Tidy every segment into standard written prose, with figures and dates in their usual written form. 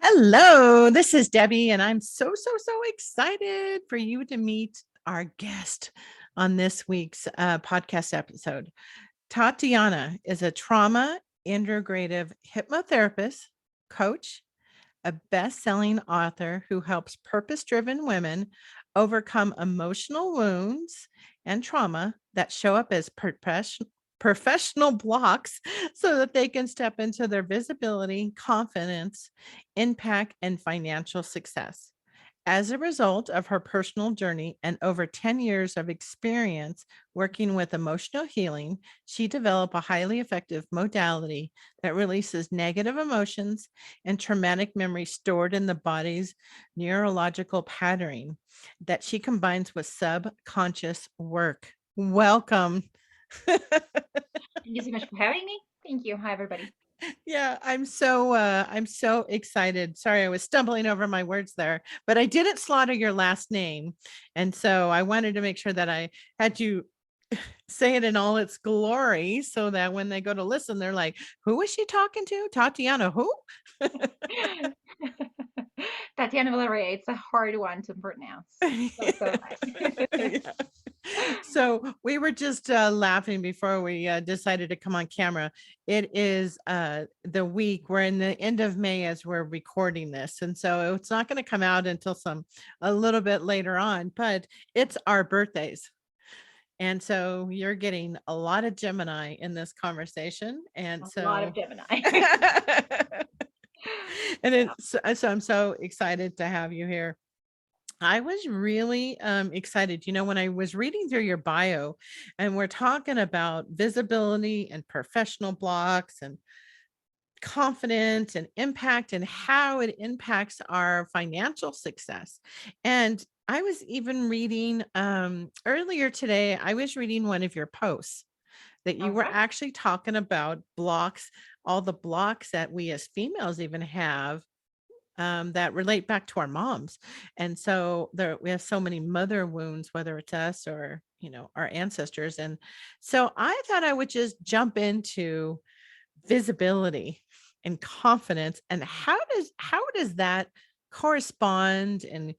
Hello, this is Debbie, and I'm so excited for you to meet our guest on this week's podcast episode. Tatiana is a trauma integrative hypnotherapist, coach, a best selling author who helps purpose driven women overcome emotional wounds and trauma that show up as professional blocks so that they can step into their visibility, confidence, impact, and financial success. As a result of her personal journey and over 10 years of experience working with emotional healing, she developed a highly effective modality that releases negative emotions and traumatic memories stored in the body's neurological patterning that she combines with subconscious work. Welcome. Thank you so much for having me. Thank you. Hi, everybody. Yeah, I'm so excited. Sorry, I was stumbling over my words there, but I didn't slaughter your last name. And so I wanted to make sure that I had you say it in all its glory so that when they go to listen, they're like, who is she talking to? Tatiana, who? Tatiana Vilarea, it's a hard one to pronounce. So nice. Yeah. So we were just laughing before we decided to come on camera. It is the week we're in the end of May as we're recording this, and so it's not going to come out until a little bit later on. But it's our birthdays, and so you're getting a lot of Gemini in this conversation, and A lot of so. Gemini. And Yeah. so I'm so excited to have you here. I was really excited. When I was reading through your bio and we're talking about visibility and professional blocks and confidence and impact and how it impacts our financial success. And I was even reading earlier today, I was reading one of your posts that you were Okay. actually talking about blocks, all the blocks that we as females even have that relate back to our moms. And so we have so many mother wounds, whether it's us or, our ancestors. And so I thought I would just jump into visibility and confidence and how does that correspond and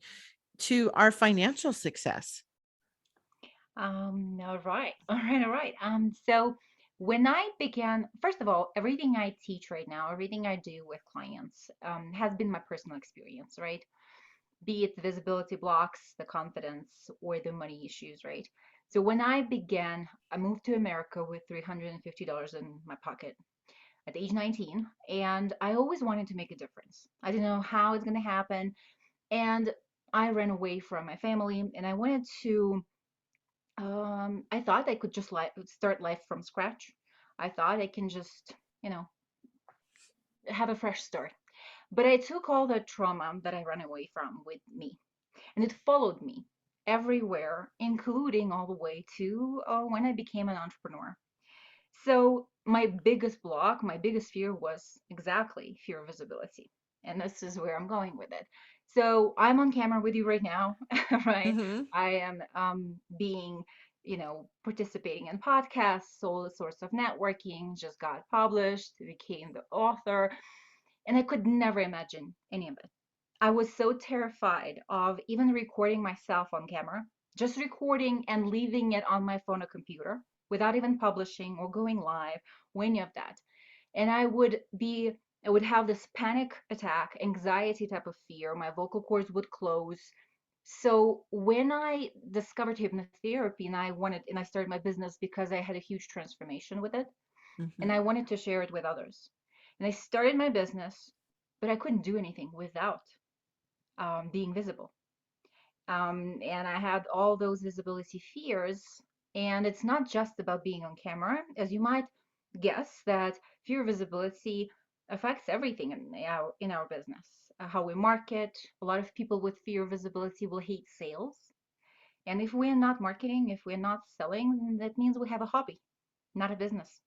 to our financial success? All right. All right. All right. So when I began, first of all, everything I teach right now, everything I do with clients, has been my personal experience, right? Be it the visibility blocks, the confidence, or the money issues, right? So when I began, I moved to America with $350 in my pocket at age 19, and I always wanted to make a difference. I didn't know how it's going to happen, and I ran away from my family, and I wanted to. I thought I could just start life from scratch. I thought I can just, you know, have a fresh start. But I took all the trauma that I ran away from with me, and it followed me everywhere, including all the way to when I became an entrepreneur. So my biggest block, my biggest fear was exactly fear of visibility. And this is where I'm going with it. So I'm on camera with you right now, right? Mhm. I am being, participating in podcasts, all the sorts of networking, just got published, became the author, and I could never imagine any of it. I was so terrified of even recording myself on camera, just recording and leaving it on my phone or computer without even publishing or going live or any of that. And I would have this panic attack, anxiety type of fear. My vocal cords would close. So when I discovered hypnotherapy and I started my business because I had a huge transformation with it and Mhm. I wanted to share it with others. And I started my business, but I couldn't do anything without being visible. And I had all those visibility fears. And it's not just about being on camera, as you might guess, that fear of visibility affects everything in our business. How we market. A lot of people with fear of visibility will hate sales. And if we're not marketing, if we're not selling, that means we have a hobby, not a business.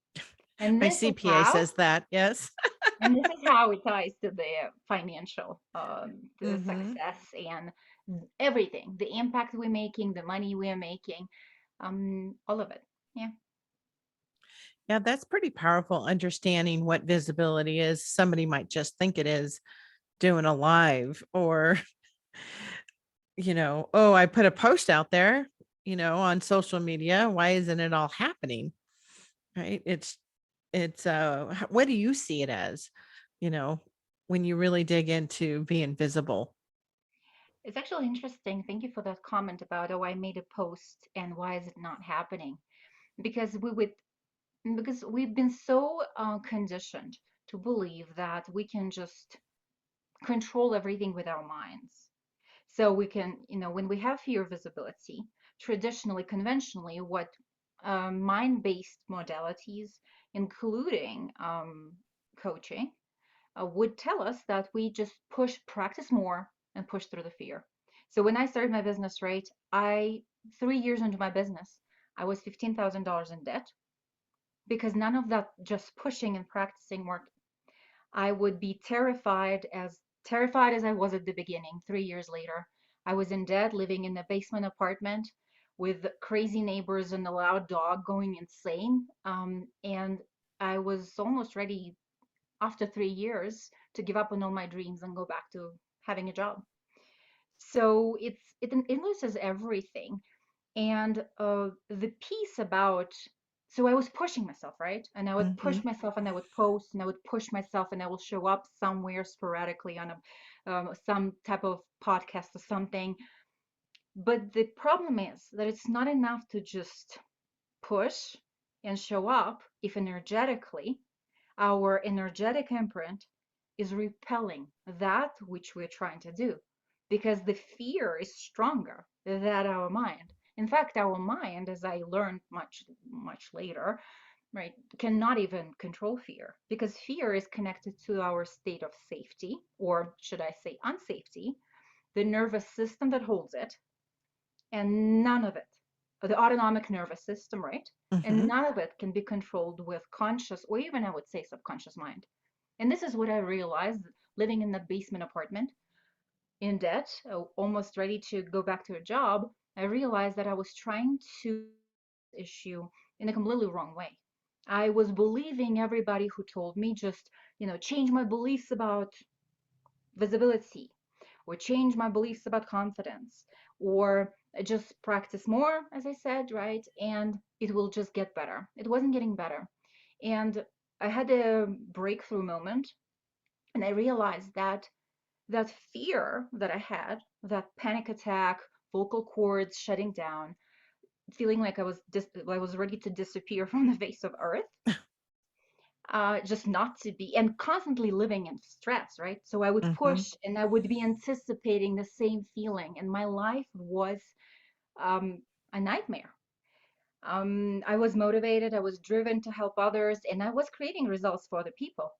And My this is CPA how says that, yes. and this is how it ties to the financial the Mhm. success and everything, the impact we're making, the money we're making, all of it. Yeah. Yeah, that's pretty powerful understanding what visibility is. Somebody might just think it is doing a live or, oh, I put a post out there, on social media. Why isn't it all happening? Right? What do you see it as, you know, when you really dig into being visible? It's actually interesting. Thank you for that comment about, oh, I made a post and why is it not happening? Because because we've been so conditioned to believe that we can just control everything with our minds. So we can, when we have fear visibility, traditionally, conventionally, what mind-based modalities, including coaching, would tell us that we just practice more and push through the fear. So when I started my business, right, 3 years into my business, I was $15,000 in debt because none of that just pushing and practicing worked. I would be terrified as I was at the beginning. 3 years later, I was in debt, living in a basement apartment with crazy neighbors and a loud dog going insane. And I was almost ready after 3 years to give up on all my dreams and go back to having a job. So it influences everything. And the piece about, so I was pushing myself, right? And I would push Mhm. myself and I would post and I would push myself and I will show up somewhere sporadically on some type of podcast or something. But the problem is that it's not enough to just push and show up if energetically our energetic imprint is repelling that which we're trying to do because the fear is stronger than our mind. In fact, our mind, as I learned much, much later, right, cannot even control fear because fear is connected to our state of safety, or should I say unsafety, the nervous system that holds it, and none of it, the autonomic nervous system, right? And Mhm. none of it can be controlled with conscious or even I would say subconscious mind. And this is what I realized living in the basement apartment in debt, almost ready to go back to a job. I realized that I was trying to issue in a completely wrong way. I was believing everybody who told me just, change my beliefs about visibility or change my beliefs about confidence or just practice more, as I said, right? And it will just get better. It wasn't getting better. And I had a breakthrough moment and I realized that that fear that I had, that panic attack, vocal cords shutting down, feeling like I was ready to disappear from the face of earth, just not to be, and constantly living in stress, right? So I would Mhm. push and I would be anticipating the same feeling, and my life was um, a nightmare. I was motivated, I was driven to help others, and I was creating results for other people.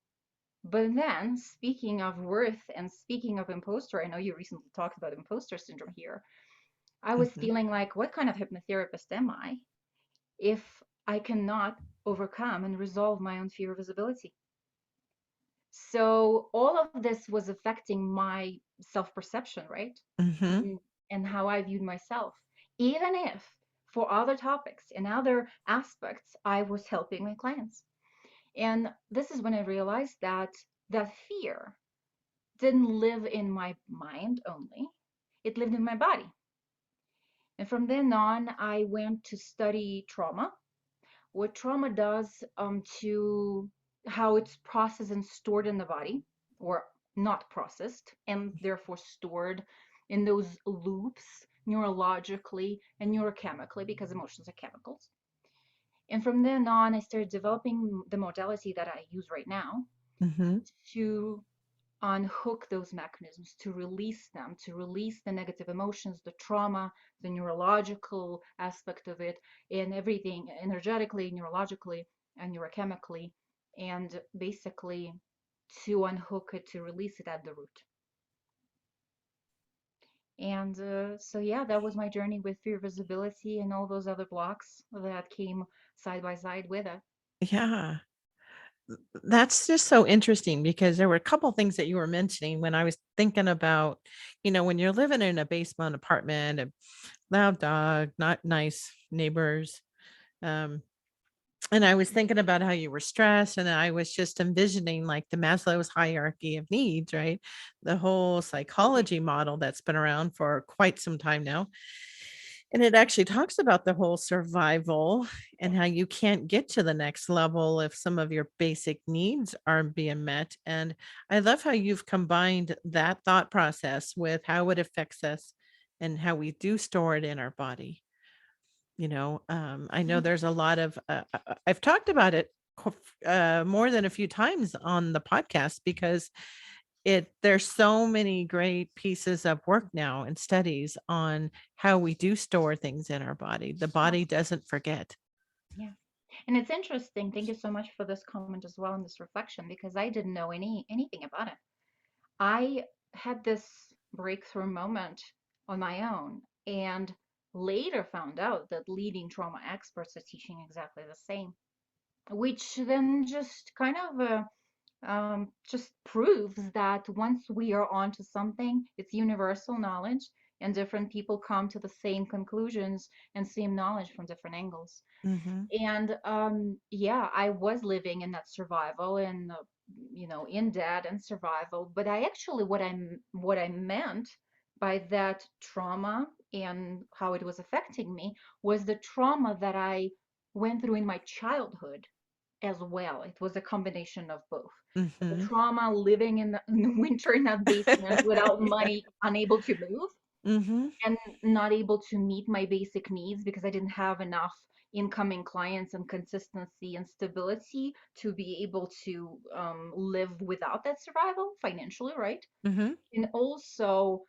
But then, speaking of worth and speaking of imposter, I know you recently talked about imposter syndrome here. I was Mhm. feeling like, what kind of hypnotherapist am I if I cannot overcome and resolve my own fear of visibility? So all of this was affecting my self-perception, right? Mhm. Mm, and how I viewed myself, even if for other topics and other aspects, I was helping my clients. And this is when I realized that that fear didn't live in my mind only, it lived in my body. And from then on, I went to study trauma, what trauma does to how it's processed and stored in the body, or not processed, and therefore stored in those loops neurologically and neurochemically, because emotions are chemicals. And from then on, I started developing the modality that I use right now Mhm. to unhook those mechanisms, to release them, to release the negative emotions, the trauma, the neurological aspect of it, and everything energetically, neurologically, and neurochemically, and basically to unhook it, to release it at the root. And so, yeah, that was my journey with fear visibility and all those other blocks that came side by side with it. Yeah. That's just so interesting because there were a couple things that you were mentioning when I was thinking about, when you're living in a basement apartment, a loud dog, not nice neighbors. Um, And I was thinking about how you were stressed, and I was just envisioning like the Maslow's hierarchy of needs, right? The whole Absolutely. psychology model that's been around for quite some time now. And it actually talks about the whole survival and Yes. how you can't get to the next level if some of your basic needs aren't being met. And I love how you've combined that thought process with how it affects us and how we do store it in our body. I know Mhm. there's a lot of I've talked about it more than a few times on the podcast because there's so many great pieces of work now and studies on how we do store things in our body. The Oh, body doesn't forget. yeah. And it's interesting. Thank you so much for this comment as well and this reflection because I didn't know anything about it. I had this breakthrough moment on my own and later found out that leading trauma experts are teaching exactly the same, which then just kind of just proves that once we are onto something, it's universal knowledge, and different people come to the same conclusions and same knowledge from different angles. Mhm. And yeah, I was living in that survival and in debt and survival. But I actually what I meant by that trauma and how it was affecting me was the trauma that I went through in my childhood as well. It was a combination of both. The Mhm. trauma living in the winter in that basement without Yeah. money, unable to move, Mhm. and not able to meet my basic needs because I didn't have enough incoming clients and consistency and stability to be able to live without that survival financially, right? Mhm. And also,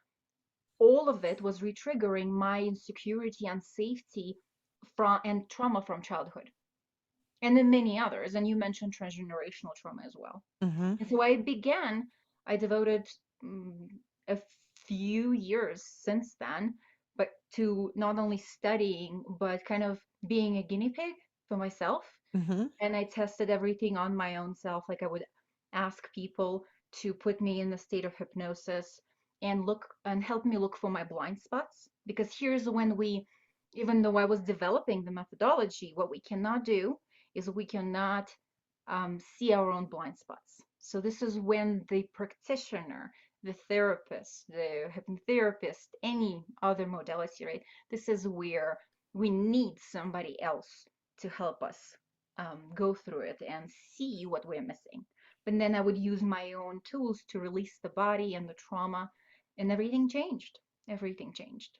all of it was retriggering my insecurity and safety from and trauma from childhood, and then many others. And you mentioned transgenerational trauma as well. Mhm. And so I devoted mm, a few years since then, but to not only studying, but kind of being a guinea pig for myself. Mhm. And I tested everything on my own self. Like I would ask people to put me in the state of hypnosis and look and help me look for my blind spots. Because here's when even though I was developing the methodology, what we cannot do is we cannot see our own blind spots. So this is when the practitioner, the therapist, the hypnotherapist, any other modality, right? This is where we need somebody else to help us go through it and see what we're missing. But then I would use my own tools to release the body and the trauma, and everything changed. Everything changed.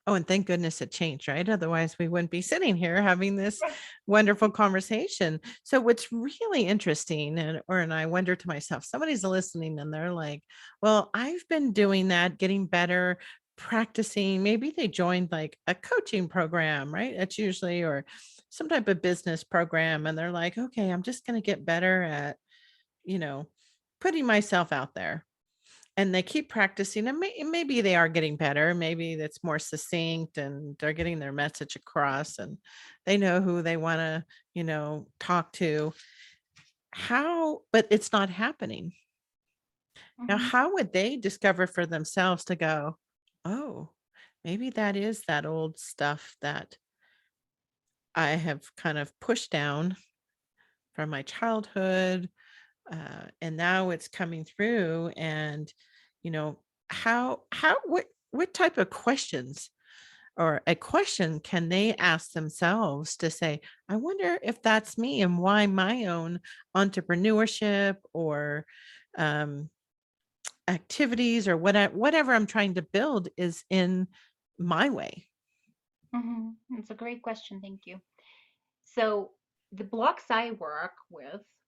Oh, and thank goodness it changed, right? Otherwise, we wouldn't be sitting here having this Right. wonderful conversation. So, what's really interesting, and I wonder to myself, somebody's listening and they're like, "Well, I've been doing that, getting better, practicing." Maybe they joined like a coaching program, right? That's usually or some type of business program, and they're like, "Okay, I'm just going to get better at, you know, putting myself out there." And they keep practicing, and maybe they are getting better, maybe that's more succinct and they're getting their message across and they know who they wanna, talk to. How but it's not happening. Now, Hmm. how would they discover for themselves to go, "Oh, maybe that is that old stuff that I have kind of pushed down from my childhood, and now it's coming through," and, you know, what type of questions or a question can they ask themselves to say, I wonder if that's me and why my own entrepreneurship or um, activities or whatever I'm trying to build is in my way. Hmm. It's a great question. Thank you. So the blocks I work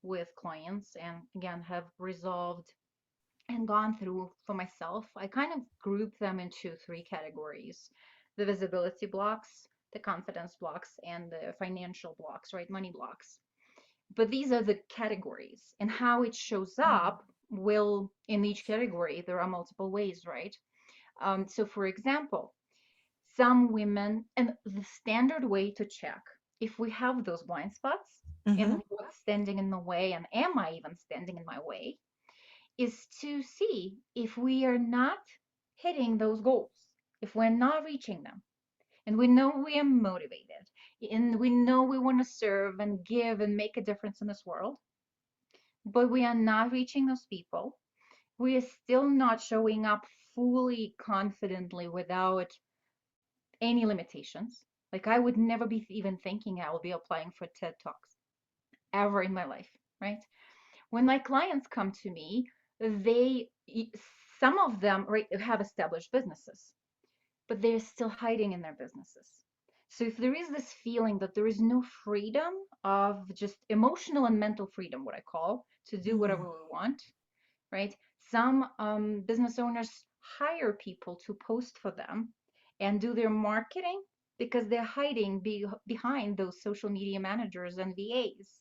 with clients and again have resolved and gone through for myself, I kind of group them into three categories: the visibility blocks, the confidence blocks, and the financial blocks, right? Money blocks. But these are the categories, and how it shows up will in each category, there are multiple ways, right? So, for example, some women, and the standard way to check if we have those blind spots Hmm. and what's standing in the way, and am I even standing in my way, is to see if we are not hitting those goals, if we're not reaching them, and we know we are motivated and we know we want to serve and give and make a difference in this world, but we are not reaching those people. We are still not showing up fully confidently without any limitations. Like I would never be even thinking I will be applying for TED Talks ever in my life, right? When my clients come to me, they some of them right, have established businesses, but they're still hiding in their businesses. So if there is this feeling that there is no freedom of just emotional and mental freedom, what I call, to do whatever Mm. we want, right? Some business owners hire people to post for them and do their marketing because they're hiding behind those social media managers and VAs.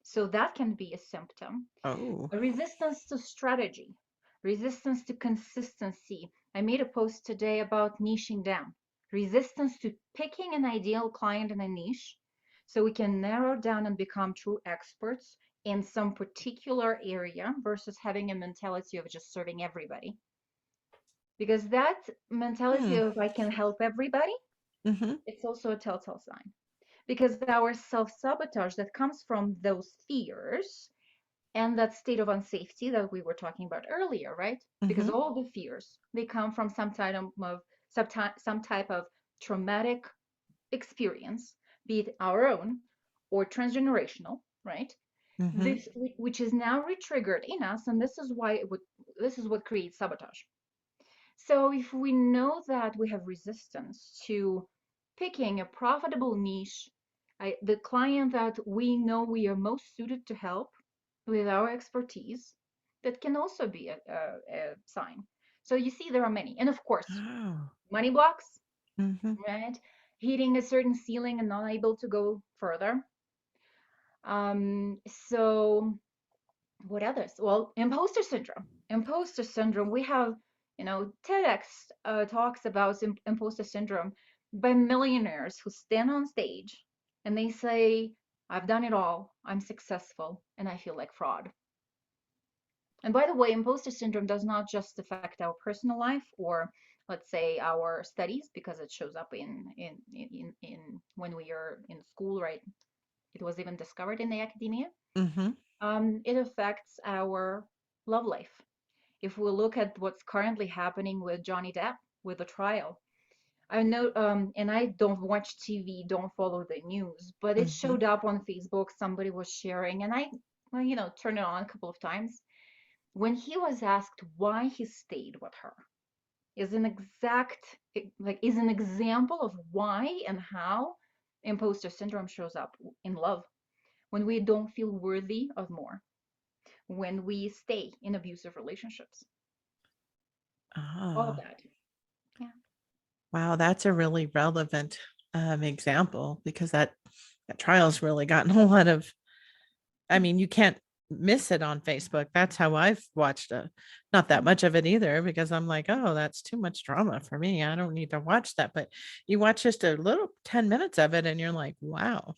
So that can be a symptom. Oh. A resistance to strategy, resistance to consistency. I made a post today about niching down, resistance to picking an ideal client in a niche so we can narrow down and become true experts in some particular area versus having a mentality of just serving everybody. Because that mentality Hmm. of I can help everybody, Mm-hmm. it's also a telltale sign. Because our self sabotage that comes from those fears and that state of unsafety that we were talking about earlier, right? Because Mm-hmm. all the fears, they come from some type of traumatic experience, be it our own or transgenerational, right? Mm-hmm. This which is now retriggered in us, and this is what creates sabotage. So if we know that we have resistance to picking a profitable niche, the client that we know we are most suited to help with our expertise, that can also be a sign. So you see, there are many. And of course, Oh. money blocks, Mm-hmm. right? Hitting a certain ceiling and not able to go further. So what others? Well, imposter syndrome. Imposter syndrome. We have, TEDx talks about imposter syndrome by millionaires who stand on stage and they say, I've done it all, I'm successful, and I feel like fraud. And by the way, imposter syndrome does not just affect our personal life or, let's say, our studies, because it shows up in when we are in school, right? It was even discovered in the academia. Mm-hmm. It affects our love life. If we look at what's currently happening with Johnny Depp with the trial, I know, and I don't watch TV, don't follow the news, but it Mm-hmm. showed up on Facebook. Somebody was sharing, and I, well, turned it on a couple of times. When he was asked why he stayed with her, is an exact, is an example of why and how imposter syndrome shows up in love when we don't feel worthy of more, when we stay in abusive relationships, all of Ah. that. Yeah. Wow, that's a really relevant example because that trial's really gotten a lot of. I mean, you can't miss it on Facebook. That's how I've watched it. Not that much of it either, because I'm like, oh, that's too much drama for me. I don't need to watch that. But you watch just a little 10 minutes of it and you're like, wow,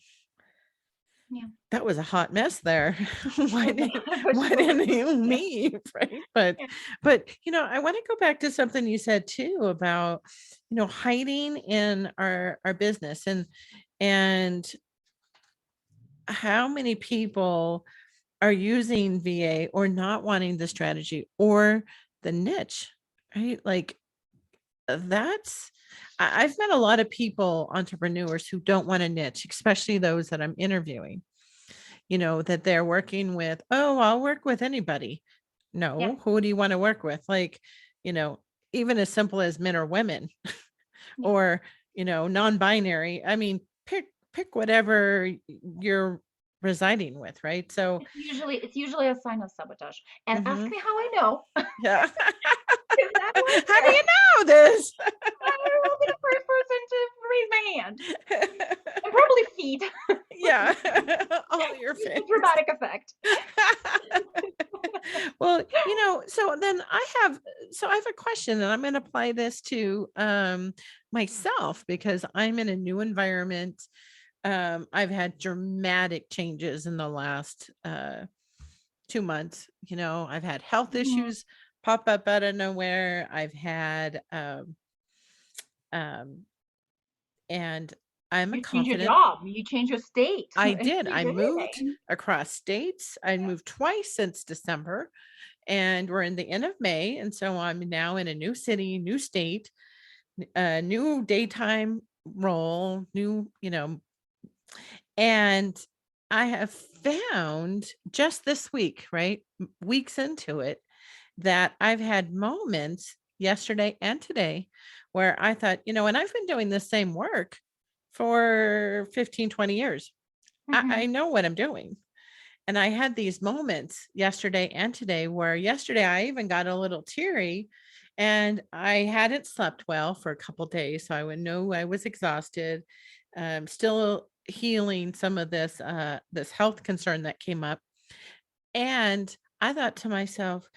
Yeah. that was a hot mess there. why didn't For why sure. didn't you Yeah. leave? Right. But Yeah. but I want to go back to something you said too about, hiding in our business and how many people are using VA or not wanting the strategy or the niche, right? Like that's I've met a lot of people, entrepreneurs who don't want a niche, especially those that I'm interviewing, that they're working with, oh, I'll work with anybody. Yeah. No, who do you want to work with? Like, you know, even as simple as men or women Yeah. or, non-binary. I mean, pick whatever you're residing with, right? So, It's usually a sign of sabotage. And ask mhm, me how I know, yeah. because I was How do there. you know this? I will be the first person to raise my hand and probably feet, Yeah, all your just for fans. dramatic effect. Well, I have a question and I'm going to apply this to myself because I'm in a new environment. I've had dramatic changes in the last 2 months. I've had health Mhm. issues pop up out of nowhere. I've had um and I'm a You change your confident. job, you change your state, I you did. I change moved everything. across states. I Yeah. moved twice since December, and we're in the end of May. And so I'm now in a new city, new state, a new daytime role, and I have found just this week, right? Weeks into it, that I've had moments yesterday and today where I thought, and I've been doing the same work for 15, 20 years. I Hmm. know what I'm doing. And I had these moments yesterday and today where yesterday I even got a little teary and I hadn't slept well for a couple days. So I would know I was exhausted, still healing some of this health concern that came up. And I thought to myself,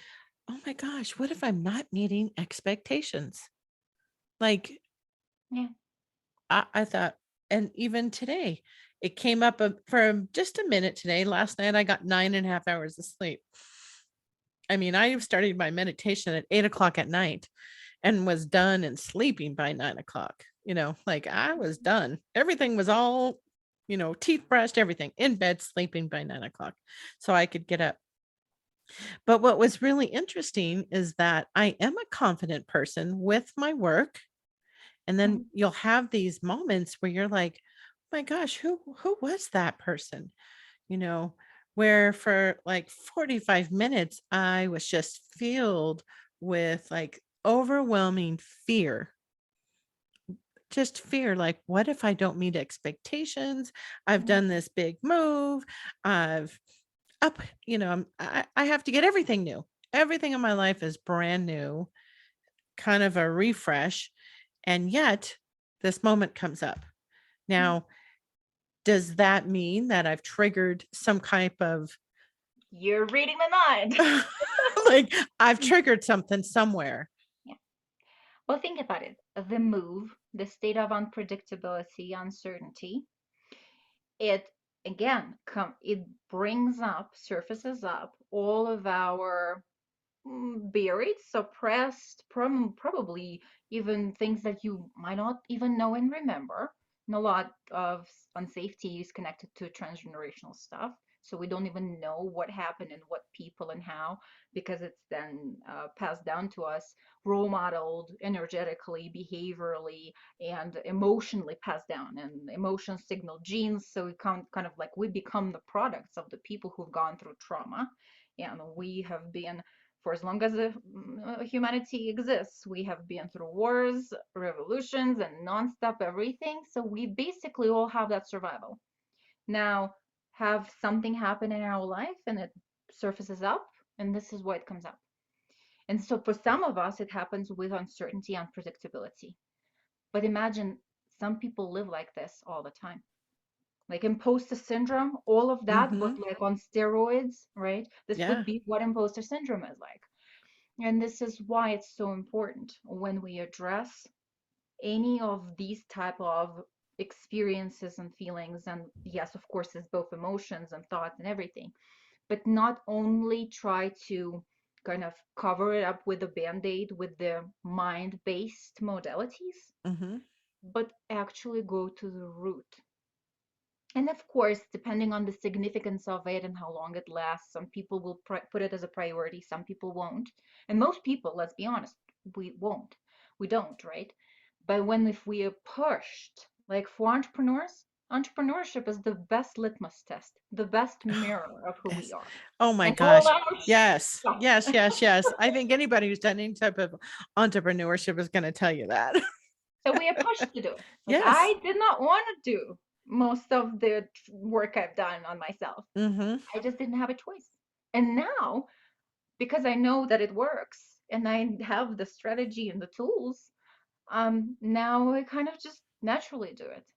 oh my gosh, what if I'm not meeting expectations? Like Yeah. I thought, and even today, it came up for just a minute today. Last night, I got 9.5 hours of sleep. I mean, I started my meditation at 8 o'clock at night and was done and sleeping by 9 o'clock. Like I was done. Everything was all, teeth brushed, everything in bed, sleeping by 9 o'clock so I could get up. But what was really interesting is that I am a confident person with my work. And then Mhm. you'll have these moments where you're like, "My gosh, who was that person?" You know, where for like 45 minutes I was just filled with like overwhelming fear. Just fear, like, what if I don't meet expectations? I've Mhm. done this big move. I've up, I have to get everything new. Everything in my life is brand new, kind of a refresh. And yet this moment comes up. Yeah. Now, does that mean that I've triggered some type of You're reading my mind. like I've triggered something somewhere? Yeah. Well, think about it. The move, the state of unpredictability, uncertainty, it again it brings up, surfaces up all of our buried, suppressed, probably even things that you might not even know and remember. And a lot of unsafety is connected to transgenerational stuff. So we don't even know what happened and what people and how, because it's then passed down to us, role modeled energetically, behaviorally, and emotionally passed down. And emotions signal genes. So we kind of like we become the products of the people who've gone through trauma. And we have been for as long as humanity exists, we have been through wars, revolutions, and nonstop everything. So we basically all have that survival. Now, have something happen in our life and it surfaces up, and this is why it comes up. And so for some of us, it happens with uncertainty and predictability. But imagine some people live like this all the time. Like imposter syndrome, all of that, but Mhm. like on steroids, right? This Yeah. would be what imposter syndrome is like. And this is why it's so important when we address any of these type of experiences and feelings. And yes, of course, it's both emotions and thoughts and everything, but not only try to kind of cover it up with a band-aid with the mind-based modalities, Mhm. but actually go to the root. And of course, depending on the significance of it and how long it lasts, some people will put it as a priority, some people won't. And most people, let's be honest, we won't. We don't, right? But when if we are pushed, like for entrepreneurs, entrepreneurship is the best litmus test, the best mirror of who we Yes. are. Oh my And all gosh. our Yes. stuff. Yes, yes, yes. I think anybody who's done any type of entrepreneurship is gonna tell you that. So we are pushed to do it. Like Yes. I did not want to do most of the work I've done on myself. Mhm. I just didn't have a choice. And now, because I know that it works and I have the strategy and the tools, now I kind of just naturally do it.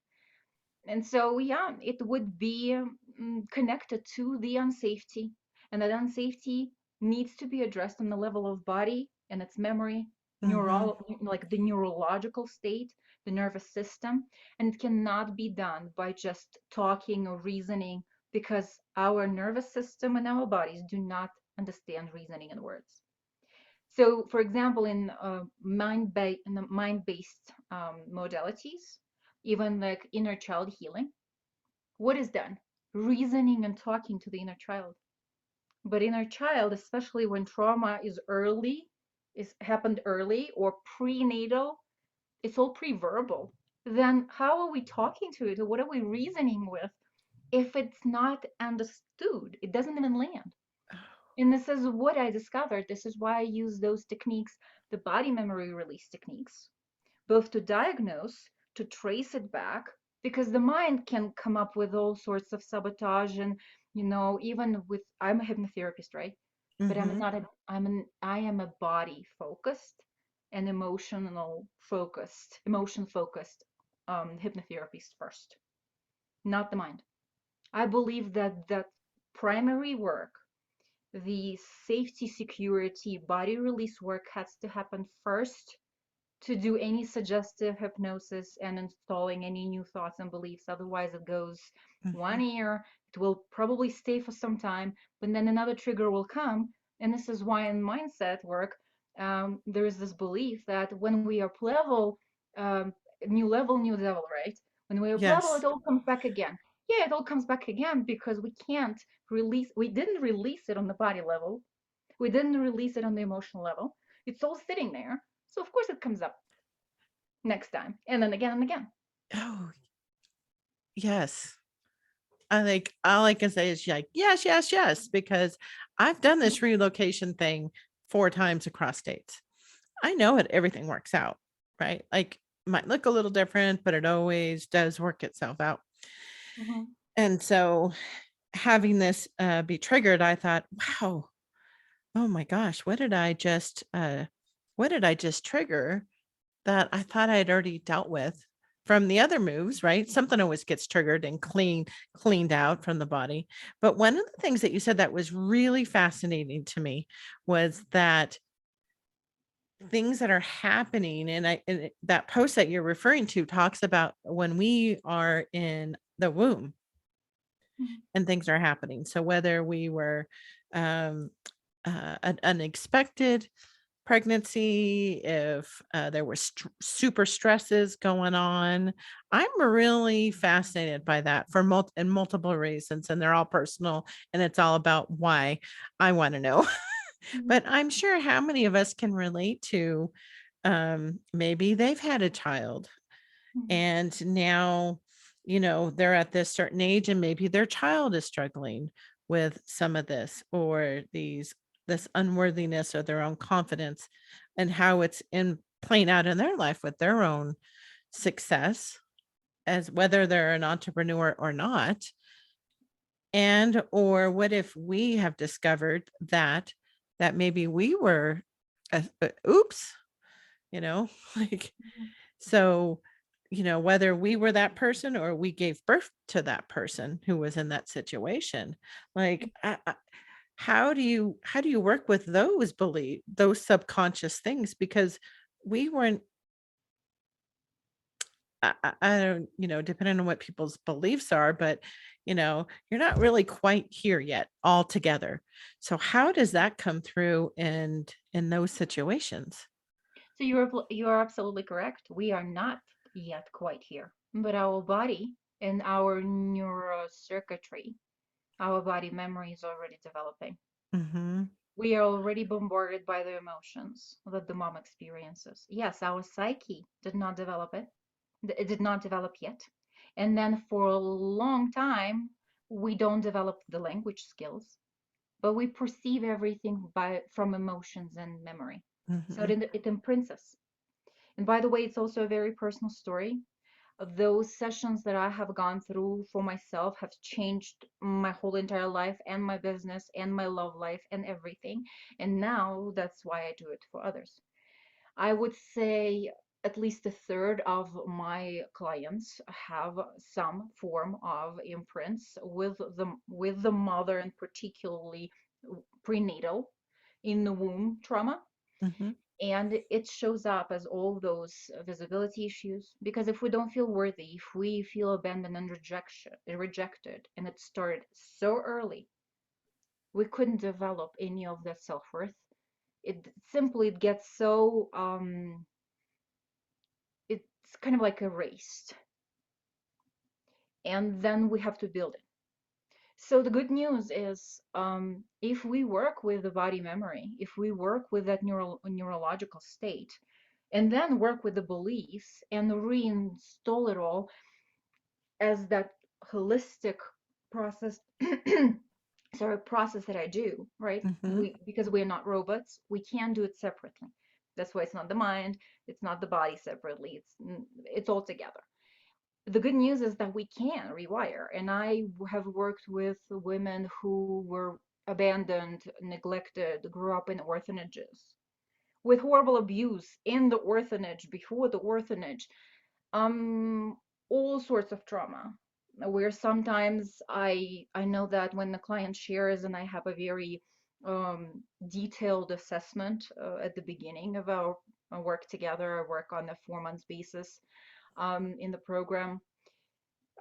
And so, yeah, it would be connected to the unsafety, and that unsafety needs to be addressed on the level of body and its memory, Mhm. like the neurological state, the nervous system, and it cannot be done by just talking or reasoning because our nervous system and our bodies do not understand reasoning in words. So, for example, in mind-based modalities, even like inner child healing. What is done? Reasoning and talking to the inner child. But inner child, especially when trauma is early, is happened early or prenatal, it's all pre-verbal. Then how are we talking to it, or what are we reasoning with if it's not understood? It doesn't even land. And this is what I discovered. This is why I use those techniques, the body memory release techniques, both to diagnose, to trace it back, because the mind can come up with all sorts of sabotage. And even with, I'm a hypnotherapist, right? But I'm Mm-hmm. not a I am a body focused and emotion focused hypnotherapist first, not the mind. I believe that that primary work, the safety, security, body release work, has to happen first to do any suggestive hypnosis and installing any new thoughts and beliefs. Otherwise, it goes Mm-hmm. 1 year. It will probably stay for some time, but then another trigger will come. And this is why in mindset work, there is this belief that when we are level, um, new level, new devil, right? When we are level, it Yes. all comes back again. Yeah, it all comes back again because we didn't release it on the body level. We didn't release it on the emotional level. It's all sitting there. So of course it comes up next time, and then again and again. Oh, yes. I think all I can say is like, yes, yes, yes, because I've done this relocation thing 4 times across states. I know it, everything works out, right? Like, might look a little different, but it always does work itself out. Mhm. And so having this be triggered, I thought, wow, oh my gosh, what did I just trigger that I thought I had already dealt with from the other moves, right? Something always gets triggered and cleaned out from the body. But one of the things that you said that was really fascinating to me was that things that are happening, and that post that you're referring to talks about when we are in the womb Mhm. and things are happening. So whether we were um, an unexpected pregnancy, if there were super stresses going on. I'm really fascinated by that for multiple reasons, and they're all personal, and it's all about why I want to know. Mhm. But I'm sure how many of us can relate to maybe they've had a child Mhm. and now, they're at this certain age and maybe their child is struggling with some of this or this unworthiness or their own confidence and how it's in playing out in their life with their own success as whether they're an entrepreneur or not. And or what if we have discovered that maybe we were oops, like Mhm. so, whether we were that person or we gave birth to that person who was in that situation, like, how do you work with those subconscious things? Because we weren't, I don't, depending on what people's beliefs are, but you're not really quite here yet altogether. So how does that come through in those situations? So you're absolutely correct. We are not yet quite here, but our body and our neurocircuitry, our body memory is already developing. Hmm. We are already bombarded by the emotions that the mom experiences. Yes, our psyche did not develop it. It did not develop yet. And then for a long time, we don't develop the language skills, but we perceive everything from emotions and memory. So Hmm. it imprints us. And by the way, it's also a very personal story. Those sessions that I have gone through for myself have changed my whole entire life and my business and my love life and everything. And now that's why I do it for others. I would say at least a third of my clients have some form of imprints with the mother, and particularly prenatal, in the womb trauma. Hmm. And it shows up as all those visibility issues, because if we don't feel worthy, if we feel abandoned and rejected, and it started so early, we couldn't develop any of that self-worth. It gets so it's kind of like erased. and then we have to build it. So the good news is, if we work with the body memory, if we work with that neurological state, and then work with the beliefs and reinstall it all as that holistic process, sorry, process that I do, right? Mm-hmm. Because we're not robots, we can do it separately. That's why it's not the mind, it's not the body separately, it's all together. The good news is that we can rewire. And I have worked with women who were abandoned, neglected, grew up in orphanages with horrible abuse in the orphanage, before the orphanage, um, all sorts of trauma. Where sometimes I know that when the client shares, and I have a very detailed assessment at the beginning of our work together, I work on a 4 months basis in the program.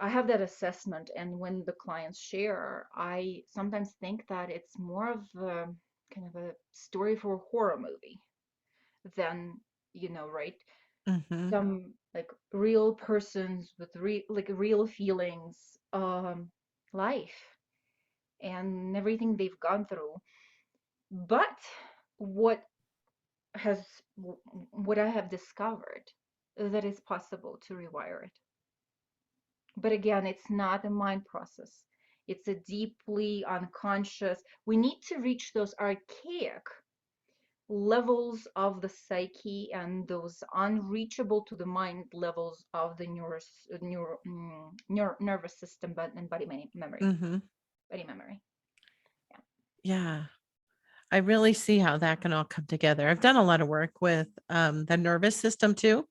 I have that assessment, and when the clients share, I sometimes think that it's more of a kind of a story for a horror movie than, right? Mm-hmm. Some like real persons with real feelings, life, and everything they've gone through. But what has what I have discovered is that it's possible to rewire it. But again, it's not a mind process. It's a deeply unconscious. We need to reach those archaic levels of the psyche and those unreachable to the mind levels of the nervous system, but and memory. Mm-hmm. Body memory. Yeah. Yeah. I really see how that can all come together. I've done a lot of work with the nervous system too,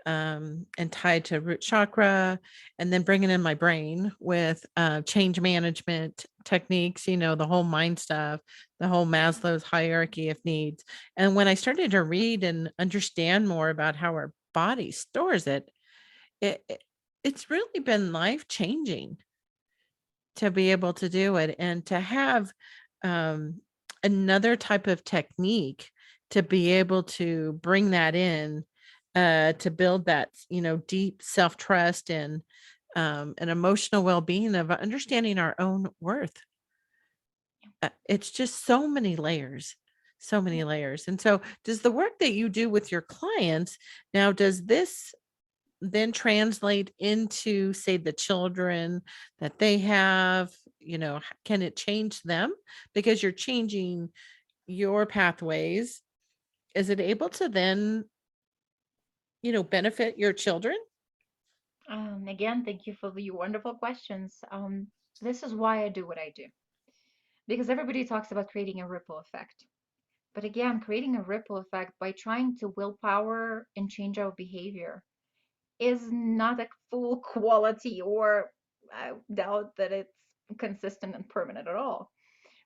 and tied to root chakra, and then bringing in my brain with change management techniques, the whole mind stuff, the whole Maslow's hierarchy of needs. And when I started to read and understand more about how our body stores it, it, it it's really been life changing to be able to do it and to have um, another type of technique to be able to bring that in, to build that deep self-trust and an emotional well-being of understanding our own worth. It's just so many layers, so Yeah. many layers. And so does the work that you do with your clients now, does this then translate into, say, the children that they have? Can it change them because you're changing your pathways? Is it able to then benefit your children? Again, thank you for the wonderful questions. This is why I do what I do, because everybody talks about creating a ripple effect. But again, creating a ripple effect by trying to willpower and change our behavior is not a full quality, or I doubt that it's consistent and permanent at all.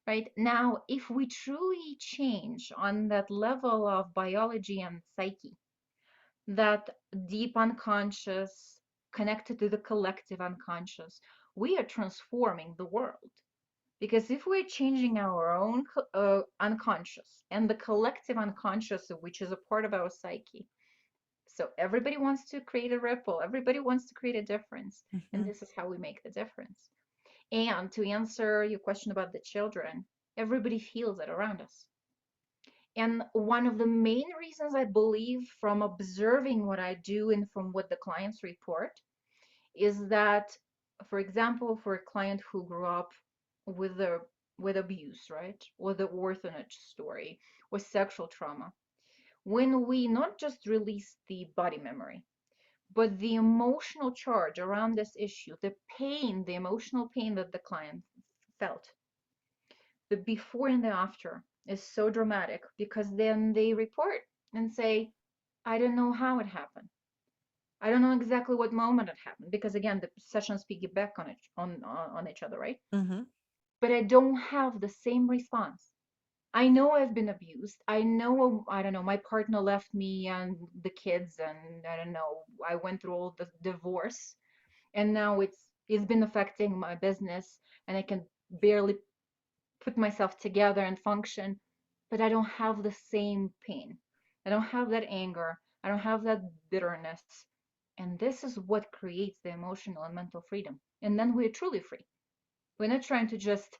Right now, if we truly change on that level of biology and psyche, that deep unconscious connected to the collective unconscious, we are transforming the world. Because if we're changing our own unconscious and the collective unconscious, which is a part of our psyche, so everybody wants to create a ripple, everybody wants to create a difference. And Mhm. this is how we make the difference. And to answer your question about the children, everybody feels it around us. And one of the main reasons I believe, from observing what I do and from what the clients report, is that, for example, for a client who grew up with abuse, right, or the orphanage story, or sexual trauma, when we not just release the body memory, but the emotional charge around this issue, the pain, the emotional pain that the client felt, the before and the after is so dramatic, because then they report and say, I don't know how it happened. I don't know exactly what moment it happened, because again, the sessions piggyback on each other, right? Mhm. But I don't have the same response. I know I've been abused. I know, I don't know, my partner left me and the kids, and I don't know, I went through all the divorce, and now it's been affecting my business, and I can barely put myself together and function, but I don't have the same pain. I don't have that anger. I don't have that bitterness. And this is what creates the emotional and mental freedom. And then we're truly free. We're not trying to just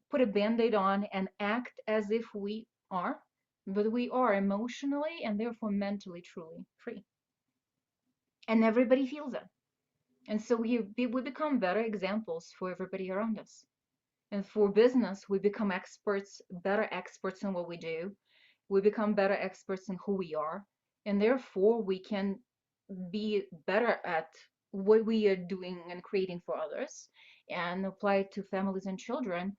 put a band-aid on and act as if we are, but we are emotionally and therefore mentally truly free. And everybody feels it. And so we become better examples for everybody around us. And for business, we become experts, better experts in what we do. We become better experts in who we are. And therefore, we can be better at what we are doing and creating for others and apply it to families and children.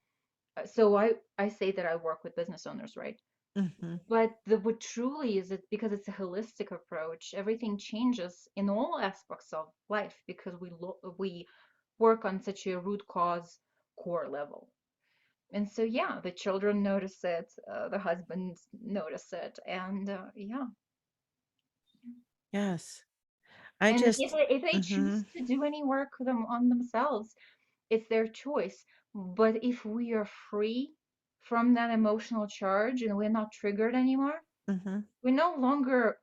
So I say that I work with business owners, right? Mm-hmm. But what truly is it, because it's a holistic approach, everything changes in all aspects of life because we work on such a root cause core level. And so yeah, the children notice it, the husbands notice it, and yeah. Yes. I And if just, they mm-hmm, choose to do any work on themselves, it's their choice. But if we are free from that emotional charge and we're not triggered anymore, mm-hmm, we no longer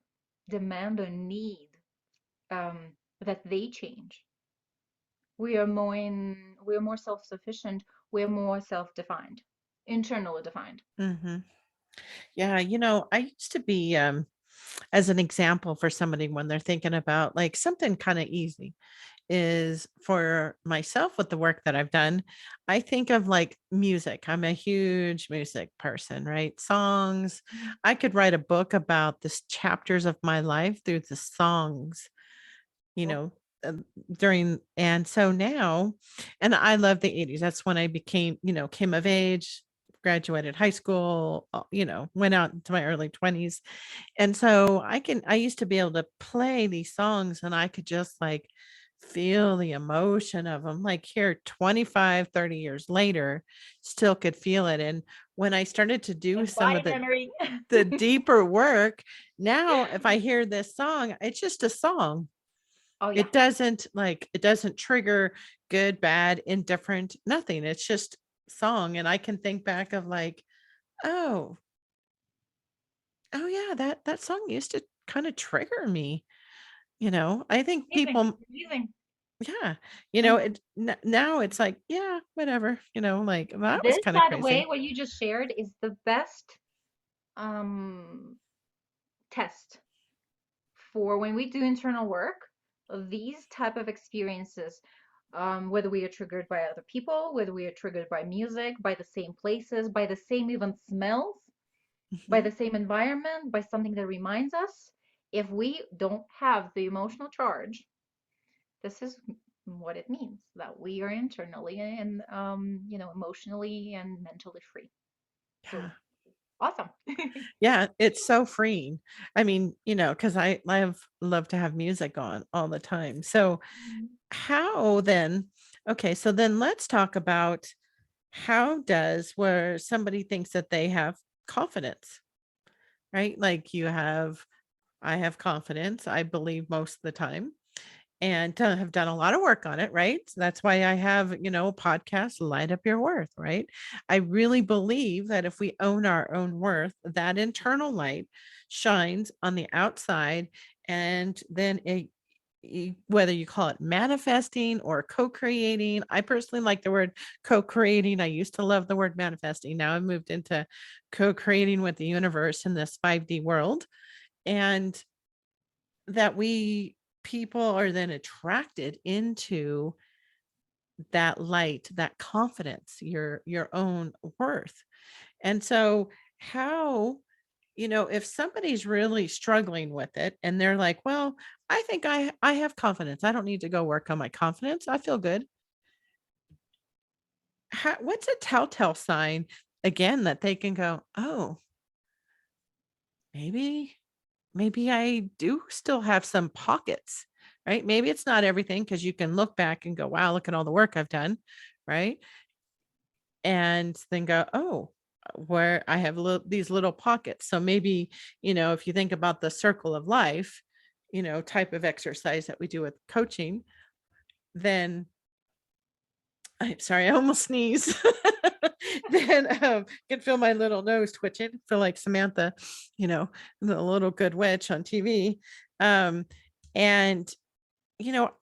demand or need that they change. We're more self-sufficient. We're more self-defined, internally defined. mm-hmm. Yeah, I used to be as an example for somebody when they're thinking about like something kind of easy is for myself with the work that I've done. I think of like music. I'm a huge music person, right? Songs. I could write a book about the chapters of my life through the songs, you Cool. know, during and so now, and I love the 80s. That's when I became, came of age, graduated high school, went out into my early 20s. And so I used to be able to play these songs and I could just like feel the emotion of them. Like here 25, 30 years later, still could feel it. And when I started to do And some body of the memory. deeper work, now if I hear this song, it's just a song. Oh yeah, It doesn't trigger good, bad, indifferent, nothing. It's just song. And I can think back of like, oh, oh yeah, that song used to kind of trigger me. I think amazing, people, amazing. yeah, Mm. now it's like, yeah, whatever, like that was This, kind of by the way, crazy. what you just shared is the best um, test for when we do internal work. These type of experiences, whether we are triggered by other people, whether we are triggered by music, by the same places, by the same even smells, by Mhm. the same environment, by something that reminds us, if we don't have the emotional charge, this is what it means that we are internally and emotionally and mentally free. Yeah. So awesome. Yeah, it's so freeing. I mean, because I love to have music on all the time. So how then, okay, so then let's talk about how does where somebody thinks that they have confidence, right? Like I have confidence, I believe most of the time, and have done a lot of work on it, right? So that's why I have, a podcast, Light Up Your Worth, right? I really believe that if we own our own worth, that internal light shines on the outside, and then whether you call it manifesting or co-creating. I personally like the word co-creating. I used to love the word manifesting. Now I've moved into co-creating with the universe in this 5D world. And that we people are then attracted into that light, that confidence, your own worth. And so how, if somebody's really struggling with it and they're like, well, I think I have confidence. I don't need to go work on my confidence. I feel good. What's a telltale sign again that they can go, oh, maybe maybe I do still have some pockets, right? Maybe it's not everything because you can look back and go, wow, look at all the work I've done, right? And then go, oh, where I have these little pockets. So maybe, if you think about the circle of life, type of exercise that we do with coaching, then I'm sorry, I almost sneeze. Then can feel my little nose twitching, feel like Samantha, the little good witch on TV. And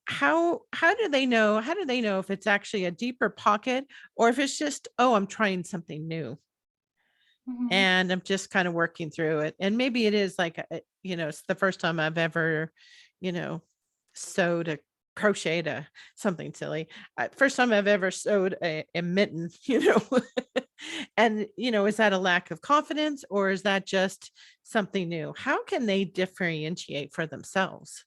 how do they know? How do they know if it's actually a deeper pocket or if it's just, oh, I'm trying something new Hmm. and I'm just kind of working through it. And maybe it is like, it's the first time I've ever, you know, sewed a crocheted something silly. First time I've ever sewed a mitten, and, is that a lack of confidence or is that just something new? How can they differentiate for themselves?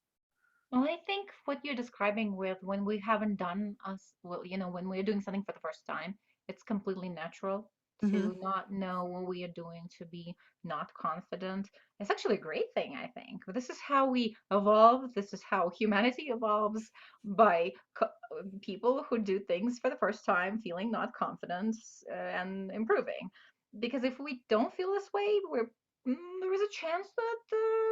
Well, I think what you're describing with when we haven't done us, well, when we're doing something for the first time, it's completely natural Hmm. to not know what we are doing, to be not confident. It's actually a great thing, I think. This is how we evolve. This is how humanity evolves by people who do things for the first time, feeling not confident and improving. Because if we don't feel this way, there is a chance that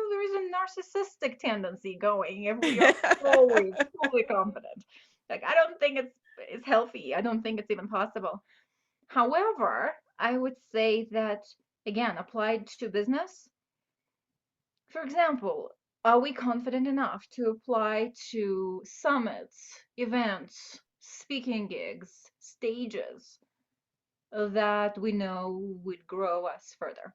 there is a narcissistic tendency going if we are always fully confident. Like, I don't think it's healthy. I don't think it's even possible. However, I would say that, again, applied to business, for example, are we confident enough to apply to summits, events, speaking gigs, stages that we know would grow us further?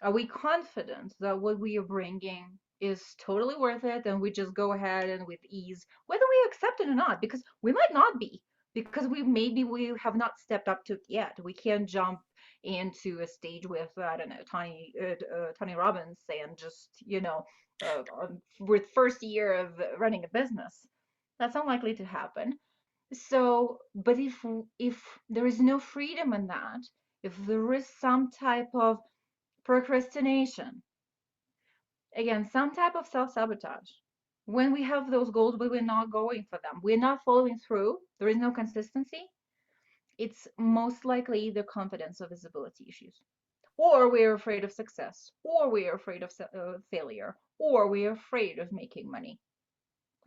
Are we confident that what we are bringing is totally worth it and we just go ahead and with ease, whether we accept it or not? Because we might not be, because we have not stepped up to it yet. We can't jump into a stage with, I don't know, Tony Robbins and just, with first year of running a business. That's unlikely to happen. So, but if there is no freedom in that, if there is some type of procrastination, again, some type of self-sabotage, when we have those goals but we're not going for them, we're not following through, there is no consistency, it's most likely either confidence or visibility issues, or we're afraid of success, or we're afraid of failure, or we're afraid of making money.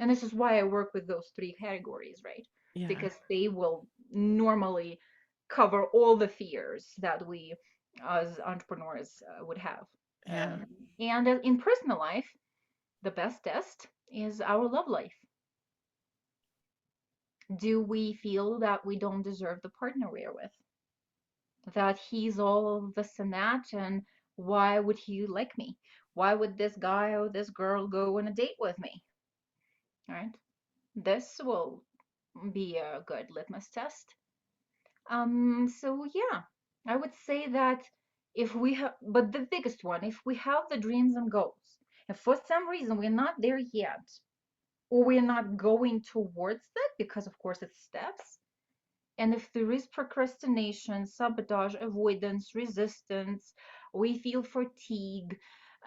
And this is why I work with those three categories, right? Yeah. Because they will normally cover all the fears that we as entrepreneurs would have. Yeah. And in personal life, the best test is our love life. Do we feel that we don't deserve the partner we are with? That he's all of this and that, and why would he like me? Why would this guy or this girl go on a date with me? Right? This will be a good litmus test. So yeah, I would say that if we have, but the biggest one, if we have the dreams and goals, and for some reason we're not there yet, or we're not going towards that, because of course it's steps, and if there is procrastination, sabotage, avoidance, resistance, we feel fatigue,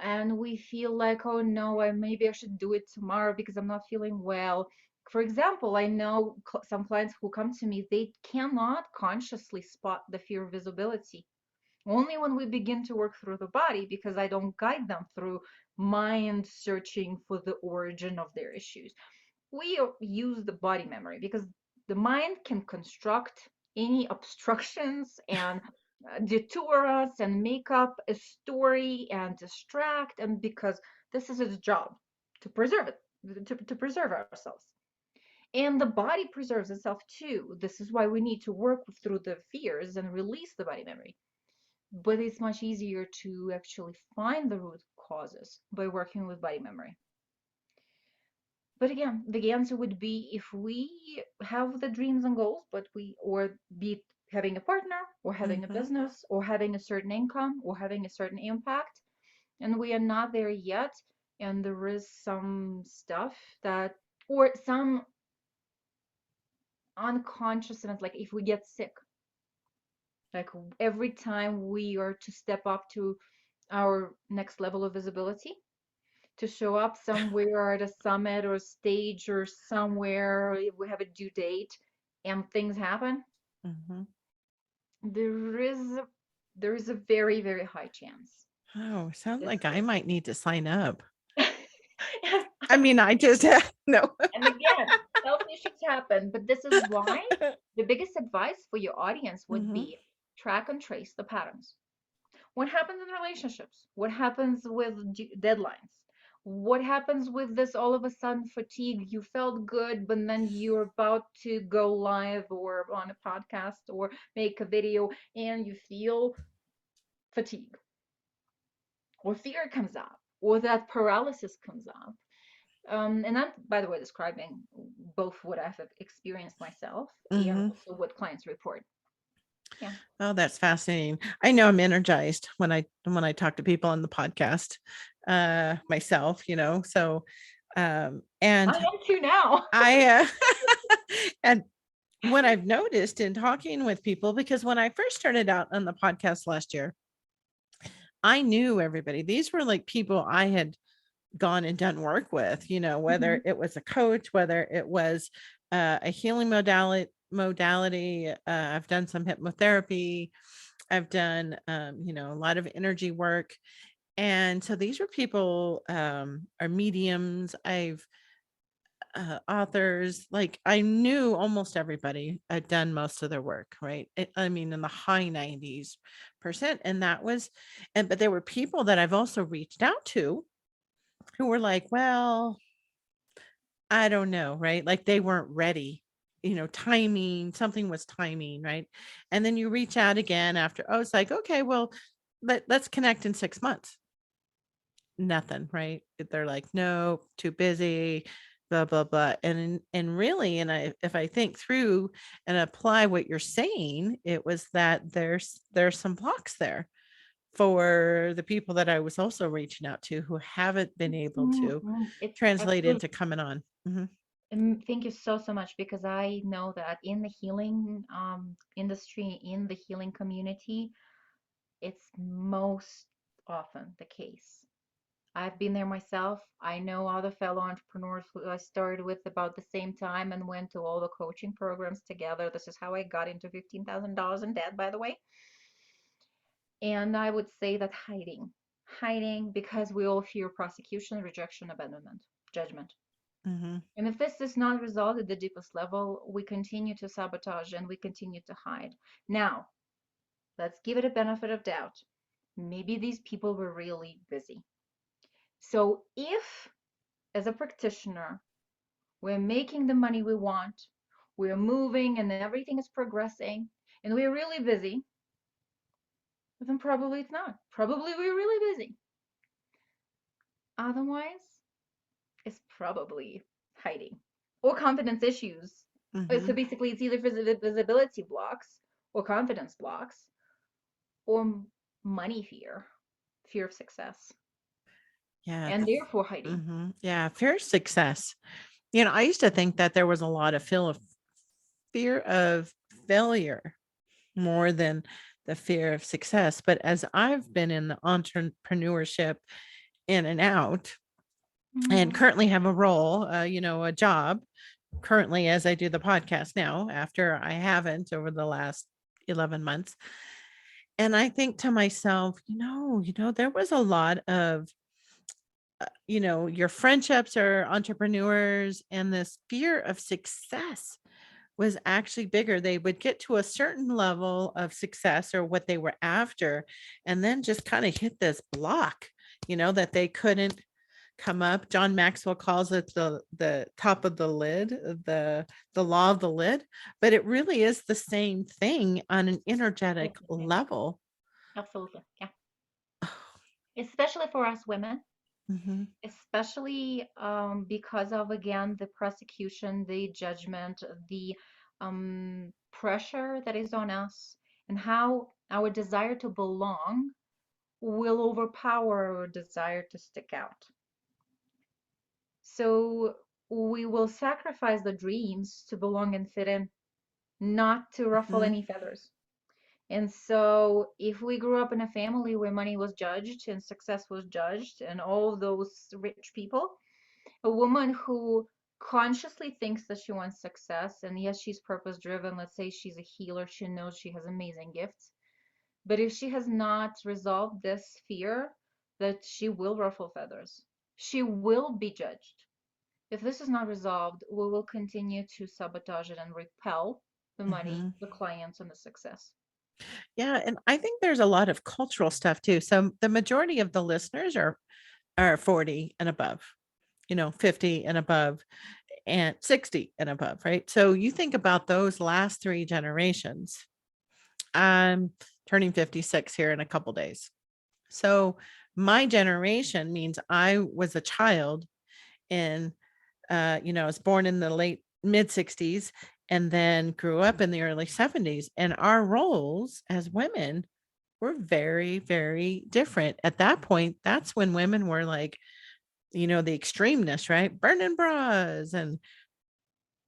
and we feel like, oh no, maybe I should do it tomorrow because I'm not feeling well. For example, I know some clients who come to me, they cannot consciously spot the fear of visibility. Only when we begin to work through the body, because I don't guide them through mind searching for the origin of their issues. We use the body memory because the mind can construct any obstructions and detour us and make up a story and distract, and because this is its job, to preserve it, to preserve ourselves. And the body preserves itself too. This is why we need to work through the fears and release the body memory. But it's much easier to actually find the root causes by working with body memory. But again, the answer would be, if we have the dreams and goals, but or be it having a partner, or having a Hmm. business, or having a certain income, or having a certain impact, and we are not there yet, and there is some stuff that, or some unconsciousness, like if we get sick, like every time we are to step up to our next level of visibility, to show up somewhere at a summit or stage or somewhere, we have a due date and things happen, Hmm. there is there is a very, very high chance Oh, sounds this like I will. might need to sign up. and, I mean, I just no. and again, health issues happen, but this is why the biggest advice for your audience would Hmm. be track and trace the patterns. What happens in relationships? What happens with deadlines? What happens with this all of a sudden fatigue? You felt good, but then you're about to go live or on a podcast or make a video and you feel fatigue or fear comes up or that paralysis comes up. And I'm, by the way, describing both what I've experienced myself and Hmm. also what clients report. Yeah. Oh, that's fascinating. I know I'm energized when I talk to people on the podcast, myself, so, I and am too now. I, and what I've noticed in talking with people, because when I first started out on the podcast last year, I knew everybody. These were like people I had gone and done work with, whether Mhm. it was a coach, whether it was a healing modality. I've done some hypnotherapy. I've done, a lot of energy work. And so these were people, are mediums. I've authors, like I knew almost everybody had done most of their work, right? I mean, in the high 90s%. And that was, but there were people that I've also reached out to who were like, well, I don't know, right? Like they weren't ready, timing, something was timing, right? And then you reach out again after, oh, it's like, okay, well, let's connect in 6 months. Nothing, right? They're like, no, too busy, blah, blah, blah. And really, and if I think through and apply what you're saying, it was that there's some blocks there for the people that I was also reaching out to who haven't been able to It's translate absolutely. into coming on. Mhm. Thank you so, so much because I know that in the healing industry, in the healing community, it's most often the case. I've been there myself. I know other fellow entrepreneurs who I started with about the same time and went to all the coaching programs together. This is how I got into $15,000 in debt, by the way. And I would say that hiding because we all fear prosecution, rejection, abandonment, judgment. Mhm. And if this is not resolved at the deepest level, we continue to sabotage and we continue to hide. Now, let's give it a benefit of doubt. Maybe these people were really busy. So if, as a practitioner, we're making the money we want, we're moving and everything is progressing, and we're really busy, then probably it's not. Probably we're really busy. Otherwise, it's probably hiding or confidence issues. So Mhm. basically, it's either visibility blocks or confidence blocks or money fear, fear of success, Yeah. and therefore hiding. Mhm. Yeah, fear of success. I used to think that there was a lot of fear of failure more than the fear of success. But as I've been in the entrepreneurship in and out, and Mm, currently have a role, a job currently as I do the podcast now, after I haven't over the last 11 months. And I think to myself, there was a lot of, your friendships are entrepreneurs, and this fear of success was actually bigger. They would get to a certain level of success or what they were after, and then just kind of hit this block, that they couldn't come up. John Maxwell calls it the top of the lid, the law of the lid, but it really is the same thing on an energetic it's the same. level. Absolutely. Yeah. Especially for us women, Mhm. especially because of, again, the prosecution, the judgment, the pressure that is on us, and how our desire to belong will overpower our desire to stick out. So we will sacrifice the dreams to belong and fit in, not to ruffle Mhm. any feathers. And so, if we grew up in a family where money was judged and success was judged, and all those rich people, a woman who consciously thinks that she wants success, and yes, she's purpose driven, let's say she's a healer, she knows she has amazing gifts. But if she has not resolved this fear, that she will ruffle feathers, she will be judged. If this is not resolved, we will continue to sabotage it and repel the money, Mhm. the clients, and the success. Yeah, and I think there's a lot of cultural stuff too. So the majority of the listeners or 40 and above, 50 and above, and 60 and above, right? So you think about those last three generations. I'm turning 56 here in a couple days. So my generation means I was a child in, I was born in the late mid 60s and then grew up in the early 70s. And our roles as women were very, very different. At that point, that's when women were like, the extremeness, right? Burning bras and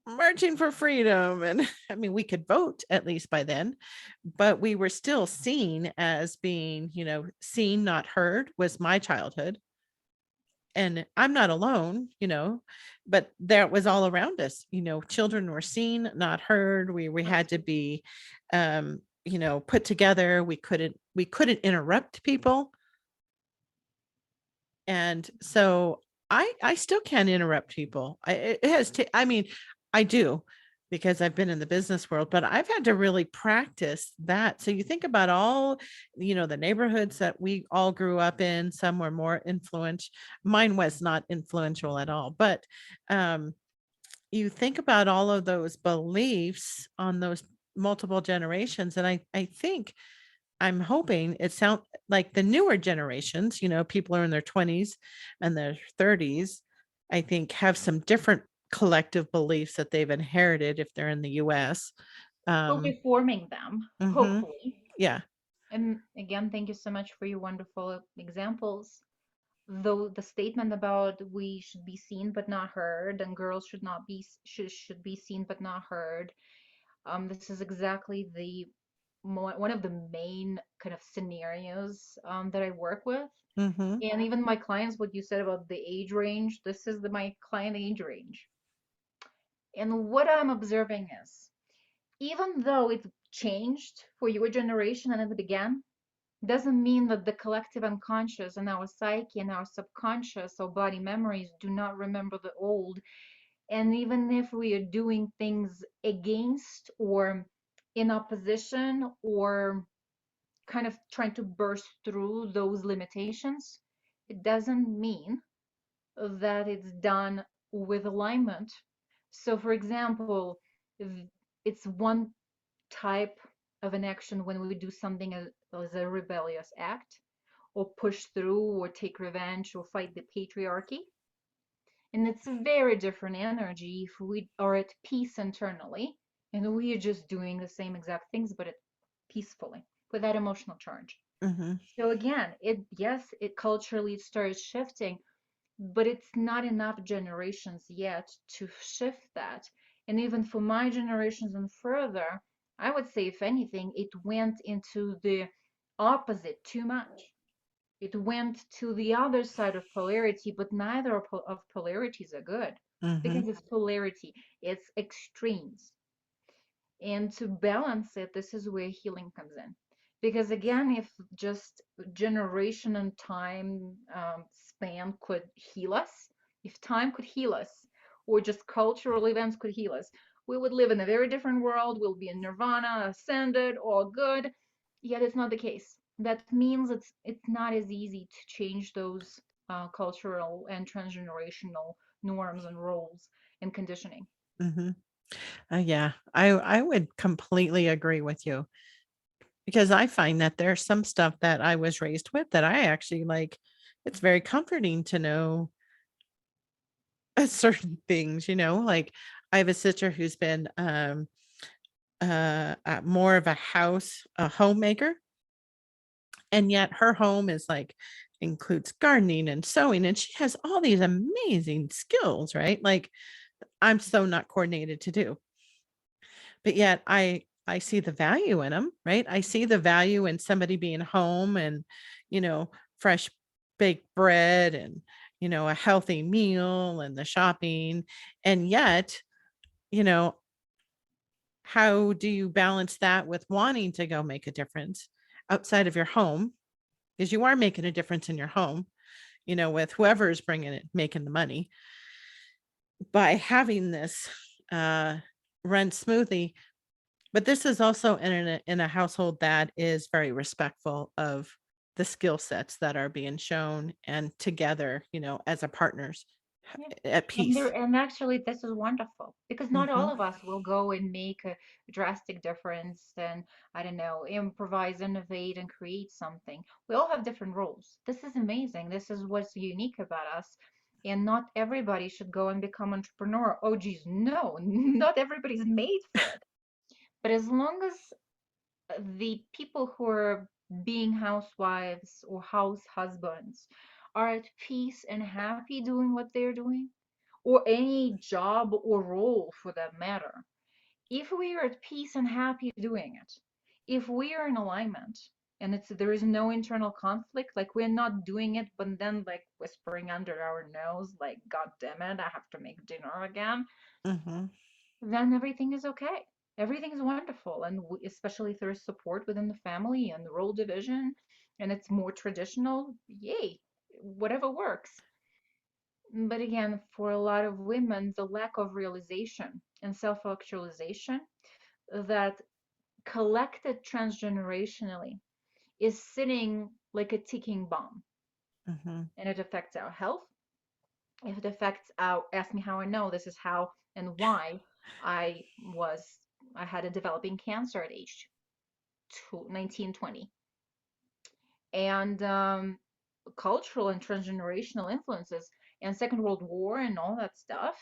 marching for freedom. And I mean, we could vote at least by then, but we were still seen as being, seen, not heard was my childhood. And I'm not alone, but that was all around us. Children were seen, not heard. We had to Absolutely. be, put together. We couldn't interrupt people. And so I still can't interrupt people. It has to, I mean, I do because I've been in the business world, but I've had to really practice that. So you think about all, the neighborhoods that we all grew up in, some were more influential. Mine was not influential at all, but um, you think about all of those beliefs on those multiple generations. And I think I'm hoping it sound like the newer generations, people are in their 20s and their 30s, I think have some different collective beliefs that they've inherited if they're in the US. We'll Um, be forming them, mhm, hopefully. yeah. And again, thank you so much for your wonderful examples. Though the statement about we should be seen but not heard, and girls should not be should be seen but not heard, this is exactly the one of the main kind of scenarios that I work with. Mhm, And even my clients, what you said about the age range, this is my client age range. And what I'm observing is, even though it changed for your generation and it began, doesn't mean that the collective unconscious and our psyche and our subconscious or body memories do not remember the old. And even if we are doing things against or in opposition or kind of trying to burst through those limitations, it doesn't mean that it's done with alignment. So, for example, it's one type of an action when we do something as a rebellious act, or push through, or take revenge, or fight the patriarchy. And it's a very different energy if we are at peace internally and we are just doing the same exact things, but it peacefully without emotional charge. mhm, So again, it culturally starts shifting, but it's not enough generations yet to shift that. And even for my generations and further, I would say, if anything, it went into the opposite too much. It went to the other side of polarity, but neither of polarities are good mhm, because it's polarity, it's extremes. And to balance it, this is where healing comes in. Because again, if just generation and time span could heal us, if time could heal us, or just cultural events could heal us, we would live in a very different world. We'll be in nirvana, ascended, all good. Yet it's not the case. That means it's not as easy to change those cultural and transgenerational norms and roles and conditioning. mhm. Yeah, I would completely agree with you because I find that there's some stuff that I was raised with that I actually like. It's very comforting to know certain things, like I have a sister who's been more of a homemaker, and yet her home is like includes gardening and sewing, and she has all these amazing skills, right? Like I'm so not coordinated to do, but yet I see the value in them, right? I see the value in somebody being home and, you know, fresh baked bread and, a healthy meal and the shopping. And yet, you know, how do you balance that with wanting to go make a difference outside of your home? Because you are making a difference in your home, with whoever is bringing it, making the money by having this uh, run smoothly. But this is also in a household that is very respectful of. the skill sets that are being shown, and together, as a partners Yeah. at And peace. there, and actually, this is wonderful because not all Hmm. of us will go and make a drastic difference and, I don't know, improvise, innovate, and create something. We all have different roles. This is amazing. This is what's unique about us. And not everybody should go and become entrepreneur. Oh, geez, no, not everybody's made for it. But as long as the people who are being housewives or house husbands are at peace and happy doing what they're doing, or any job or role for that matter, if we are at peace and happy doing it, if we are in alignment and there is no internal conflict, like we're not doing it, but then like whispering under our nose, like, God damn it, I have to make dinner again, Hmm. then everything is okay. Everything is wonderful. And especially if there is support within the family and the role division and it's more traditional, yay, whatever works. But again, for a lot of women, the lack of realization and self actualization that collected transgenerationally is sitting like a ticking bomb. Hmm. And it affects our health. It affects our, ask me how I know, this is how and why I was, I had a developing cancer at age 19, 20. And cultural and transgenerational influences and Second World War and all that stuff.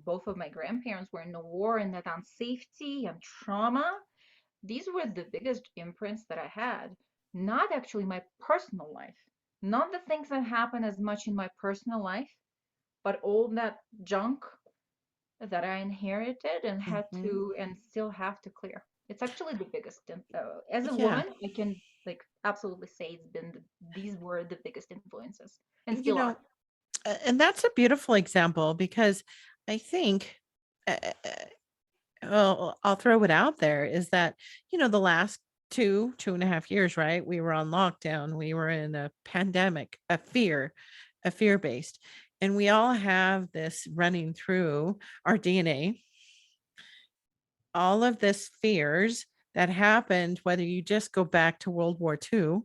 Both of my grandparents were in the war, and that unsafety and trauma. These were the biggest imprints that I had. Not actually my personal life, not the things that happen as much in my personal life, but all that junk that I inherited and had Hmm. to and still have to clear. It's actually the biggest. As a Yeah. woman, I can like absolutely say these were the biggest influences and You still are. know, and that's a beautiful example because I think, uh, well, I'll throw it out there is that, the last 2.5 years, right? We were on lockdown. We were in a pandemic, a fear based. And we all have this running through our DNA, all of this fears that happened, whether you just go back to World War II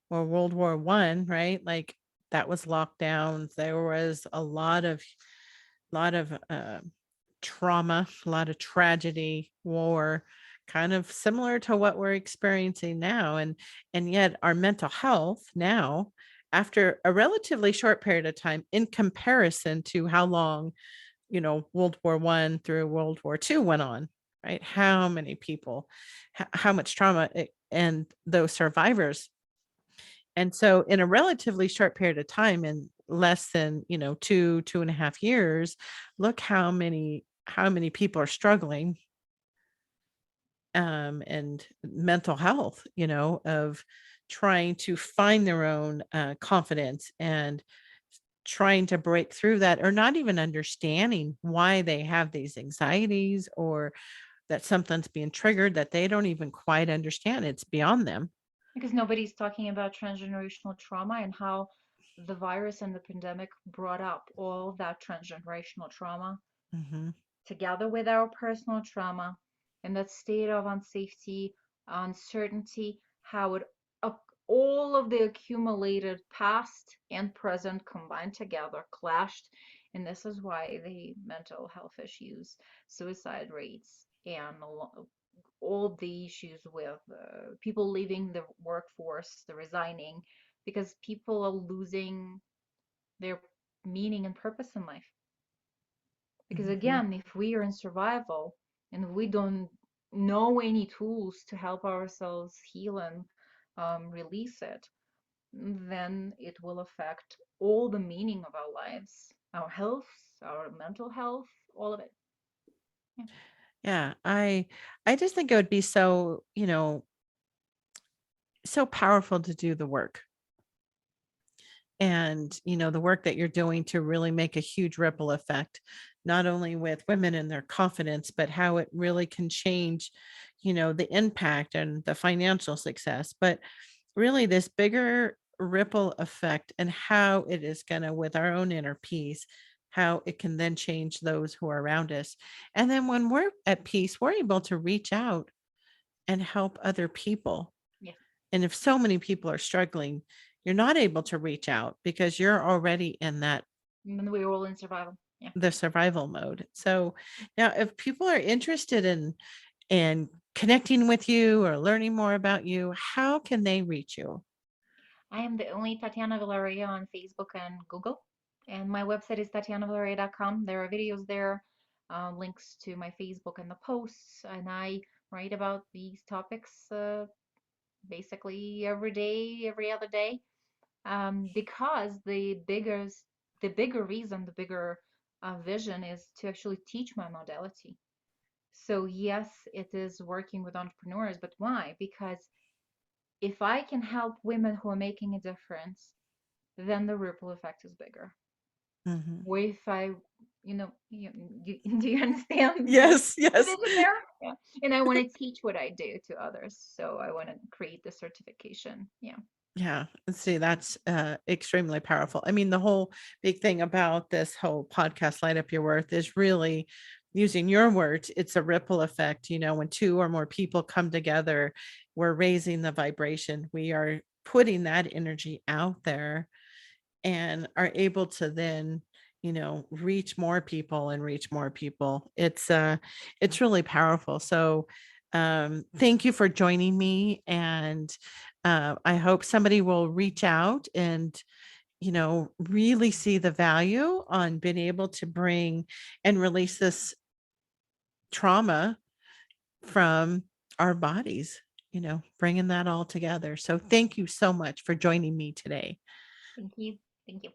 or World War I, right? Like that was lockdowns. There was a lot of trauma, a lot of tragedy, war, kind of similar to what we're experiencing now. And yet our mental health now, after a relatively short period of time in comparison to how long, World War I through World War II went on, right? How many people, how much trauma and those survivors. And so in a relatively short period of time, in less than, 2.5 years, look how many people are struggling, and mental health, of trying to find their own confidence and trying to break through that, or not even understanding why they have these anxieties, or that something's being triggered that they don't even quite understand. It's beyond them. Because nobody's talking about transgenerational trauma and how the virus and the pandemic brought up all that transgenerational trauma Hmm. together with our personal trauma and that state of unsafety, uncertainty, how it all of the accumulated past and present combined together clashed. And this is why the mental health issues, suicide rates, and all the issues with people leaving the workforce, the resigning, because people are losing their meaning and purpose in life. Because Hmm. again, if we are in survival and we don't know any tools to help ourselves heal and release it, then it will affect all the meaning of our lives, our health, our mental health, all of it. Yeah. Yeah, I just think it would be so, so powerful to do the work, and the work that you're doing to really make a huge ripple effect, not only with women and their confidence, but how it really can change, the impact and the financial success, but really this bigger ripple effect, and how it is going to, with our own inner peace, how it can then change those who are around us. And then when we're at peace, we're able to reach out and help other people, Yeah. And if so many people are struggling, you're not able to reach out because you're already in that And we're all in survival. Yeah. the survival mode. So now if people are interested in connecting with you or learning more about you, how can they reach you? I am the only Tatiana Vilarea on Facebook and Google. And my website is tatianavilarea.com. There are videos there, links to my Facebook and the posts. And I write about these topics basically every day, every other day. Because the bigger reason, the bigger vision is to actually teach my modality. So yes, it is working with entrepreneurs, but why? Because if I can help women who are making a difference, then the ripple effect is bigger. Mhm. Or if I, do you understand Yes, the yes. vision there? Yeah. And I want to teach what I do to others. So I want to create the certification. Yeah. Yeah, and see, that's, extremely powerful. I mean, the whole big thing about this whole podcast, Light Up Your Worth, is really using your words, it's a ripple effect, when 2 or more people come together, we're raising the vibration. We are putting that energy out there and are able to then, reach more people and reach more people. It's really powerful. So, thank you for joining me, and I hope somebody will reach out and really see the value on being able to bring and release this trauma from our bodies, bringing that all together. So thank you so much for joining me today. Thank you. Thank you.